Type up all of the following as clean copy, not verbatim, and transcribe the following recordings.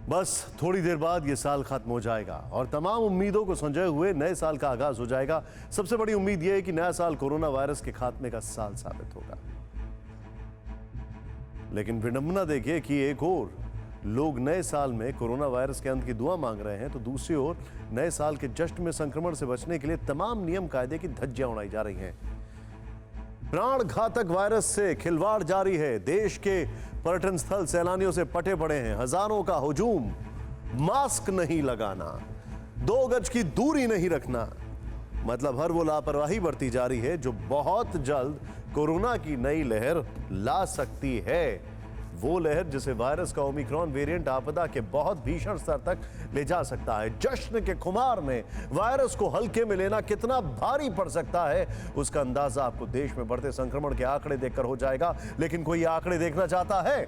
बस थोड़ी देर बाद ये साल खत्म हो जाएगा और तमाम उम्मीदों को संजोए हुए नए साल का आगाज हो जाएगा। सबसे बड़ी उम्मीद यह है कि नया साल कोरोना वायरस के खात्मे का साल साबित होगा। लेकिन विडंबना देखिए कि एक ओर लोग नए साल में कोरोना वायरस के अंत की दुआ मांग रहे हैं, तो दूसरी ओर नए साल के जश्न में संक्रमण से बचने के लिए तमाम नियम कायदे की धज्जियां उड़ाई जा रही हैं। प्राण घातक वायरस से खिलवाड़ जारी है। देश के पर्यटन स्थल सैलानियों से पटे पड़े हैं। हजारों का हुजूम, मास्क नहीं लगाना, 2 गज की दूरी नहीं रखना, मतलब हर वो लापरवाही बरती जा रही है जो बहुत जल्द कोरोना की नई लहर ला सकती है। वो लहर जिसे वायरस का ओमिक्रॉन वेरिएंट आपदा के बहुत भीषण स्तर तक ले जा सकता है। जश्न के खुमार में वायरस को हल्के में लेना कितना भारी पड़ सकता है, उसका अंदाजा आपको देश में बढ़ते संक्रमण के आंकड़े देखकर हो जाएगा। लेकिन कोई आंकड़े देखना चाहता है?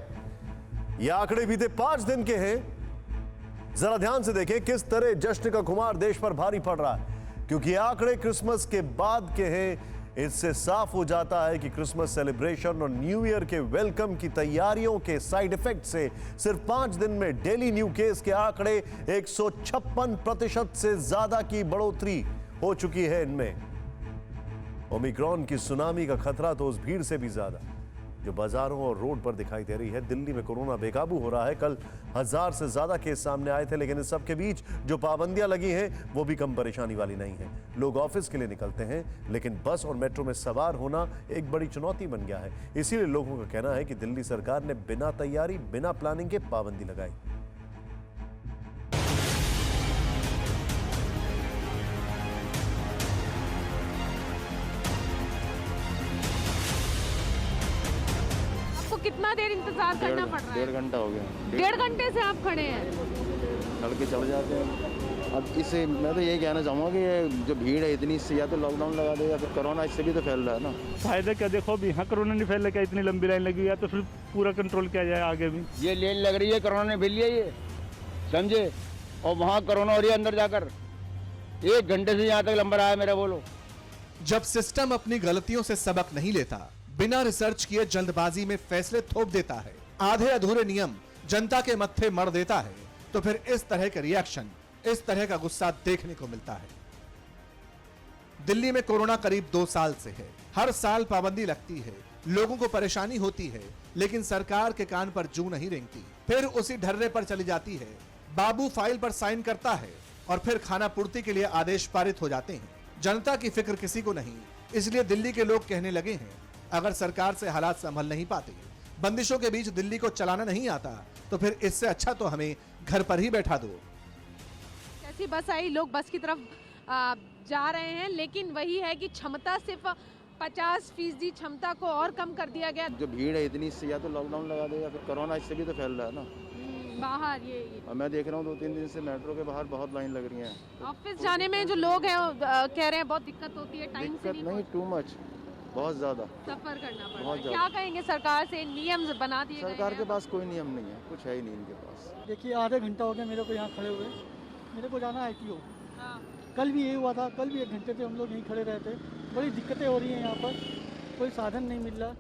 ये आंकड़े बीते 5 दिन के हैं। जरा ध्यान से देखें किस तरह जश्न का खुमार देश पर भारी पड़ रहा है, क्योंकि ये आंकड़े क्रिसमस के बाद के हैं। इससे साफ हो जाता है कि क्रिसमस सेलिब्रेशन और न्यू ईयर के वेलकम की तैयारियों के साइड इफेक्ट से सिर्फ 5 दिन में डेली न्यू केस के आंकड़े 156% से ज्यादा की बढ़ोतरी हो चुकी है। इनमें ओमिक्रॉन की सुनामी का खतरा तो उस भीड़ से भी ज्यादा जो बाजारों और रोड पर दिखाई दे रही है। दिल्ली में कोरोना बेकाबू हो रहा है। कल 1000 से ज्यादा केस सामने आए थे, लेकिन इस सब के बीच जो पाबंदियां लगी हैं वो भी कम परेशानी वाली नहीं है। लोग ऑफिस के लिए निकलते हैं, लेकिन बस और मेट्रो में सवार होना एक बड़ी चुनौती बन गया है। इसीलिए लोगों का कहना है कि दिल्ली सरकार ने बिना तैयारी, बिना प्लानिंग के पाबंदी लगाई। कितना देर इंतजार करना पड़ रहा है? 1.5 घंटा हो गया। 1.5 घंटे से आप खड़े हैं? तड़के चढ़ जाते हैं। अब इससे मैं तो यही कहना चाहूँगा कि ये जो भीड़ है इतनी, इससे या तो लॉकडाउन लगा दे या फिर कोरोना इससे भी तो फैल रहा है ना। फायदा क्या, देखो अभी यहाँ कोरोना नहीं फैल रहा, इतनी लंबी लाइन लगी हुई है, तो फिर पूरा कंट्रोल किया जाए आगे भी। ये लेन लग रही है, कोरोना ने फैल लिया ये, समझे, और वहाँ कोरोना हो रही है अंदर जाकर। 1 घंटे से यहाँ तक लंबा रहा है मेरा, बोलो। जब सिस्टम अपनी गलतियों से सबक नहीं लेता, बिना रिसर्च किए जल्दबाजी में फैसले थोप देता है, आधे अधूरे नियम जनता के मत्थे मर देता है, तो फिर इस तरह के रिएक्शन, इस तरह का गुस्सा देखने को मिलता है। दिल्ली में कोरोना करीब 2 साल से है। हर साल पाबंदी लगती है, लोगों को परेशानी होती है, लेकिन सरकार के कान पर जू नहीं रेंगती। फिर उसी ढर्रे पर चली जाती है। बाबू फाइल पर साइन करता है और फिर खाना पूर्ति के लिए आदेश पारित हो जाते हैं। जनता की फिक्र किसी को नहीं। इसलिए दिल्ली के लोग कहने लगे हैं, अगर सरकार से हालात संभल नहीं पाते, बंदिशों के बीच दिल्ली को चलाना नहीं आता, तो फिर इससे अच्छा तो हमें घर पर ही बैठा दो। जैसी बस आई, लोग बस की तरफ जा रहे हैं, लेकिन वही है कि क्षमता सिर्फ 50% क्षमता को और कम कर दिया गया। जो भीड़ है इतनी, इससे या तो लॉकडाउन लगा दे या फिर कोरोना इससे भी तो फैल रहा है ना। बाहर ये मैं देख रहा हूँ 2-3 दिन से मेट्रो के बाहर बहुत लाइन लग रही है। ऑफिस जाने में जो लोग हैं कह रहे हैं बहुत दिक्कत होती है, टाइम से नहीं, टू मच, बहुत ज्यादा सफर करना पड़ रहा बहुत है। ज्यादा। क्या कहेंगे, सरकार से नियम बना दिए गए हैं? सरकार के पास कोई नियम नहीं है, कुछ है ही नहीं इनके पास। देखिए, आधे घंटा हो गया मेरे को यहाँ खड़े हुए। मेरे को जाना है ITO। कल भी यही हुआ था, कल भी 1 घंटे से हम लोग यहीं खड़े रहते। बड़ी दिक्कतें हो रही हैं यहाँ पर, कोई साधन नहीं मिल रहा।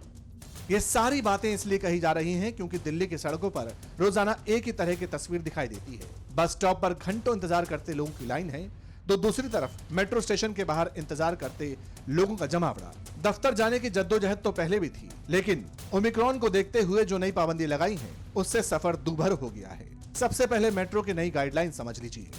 ये सारी बातें इसलिए कही जा रही हैं क्योंकि दिल्ली की सड़कों पर रोजाना एक ही तरह की तस्वीर दिखाई देती है। बस स्टॉप पर घंटों इंतजार करते लोगों की लाइन है, तो दूसरी तरफ मेट्रो स्टेशन के बाहर इंतजार करते लोगों का जमावड़ा। दफ्तर जाने की जद्दोजहद तो पहले भी थी, लेकिन ओमिक्रॉन को देखते हुए जो नई पाबंदी लगाई है, उससे सफर दूभर हो गया है। सबसे पहले मेट्रो की नई गाइडलाइन समझ लीजिए।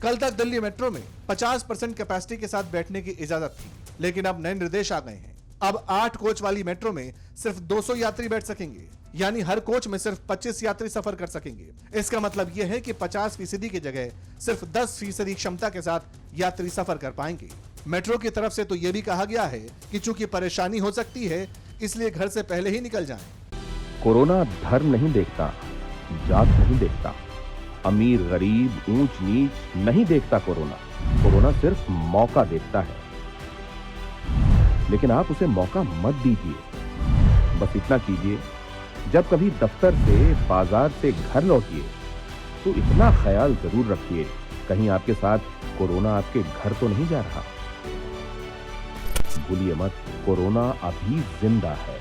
कल तक दिल्ली मेट्रो में 50% कैपेसिटी के साथ बैठने की इजाजत थी, लेकिन अब नए निर्देश आ गए हैं। अब 8 कोच वाली मेट्रो में सिर्फ 200 यात्री बैठ सकेंगे, यानी हर कोच में सिर्फ 25 यात्री सफर कर सकेंगे। इसका मतलब यह है कि 50% की जगह सिर्फ 10% क्षमता के साथ यात्री सफर कर पाएंगे। मेट्रो की तरफ से तो यह भी कहा गया है कि चूंकि परेशानी हो सकती है, इसलिए घर से पहले ही निकल जाएं। कोरोना धर्म नहीं देखता, जात नहीं देखता, अमीर गरीब ऊंच नीच नहीं देखता। कोरोना सिर्फ मौका देखता है, लेकिन आप उसे मौका मत दीजिए। बस इतना कीजिए, जब कभी दफ्तर से, बाजार से घर लौटिए, तो इतना ख्याल जरूर रखिए, कहीं आपके साथ कोरोना आपके घर तो नहीं जा रहा। भूलिए मत, कोरोना अभी जिंदा है।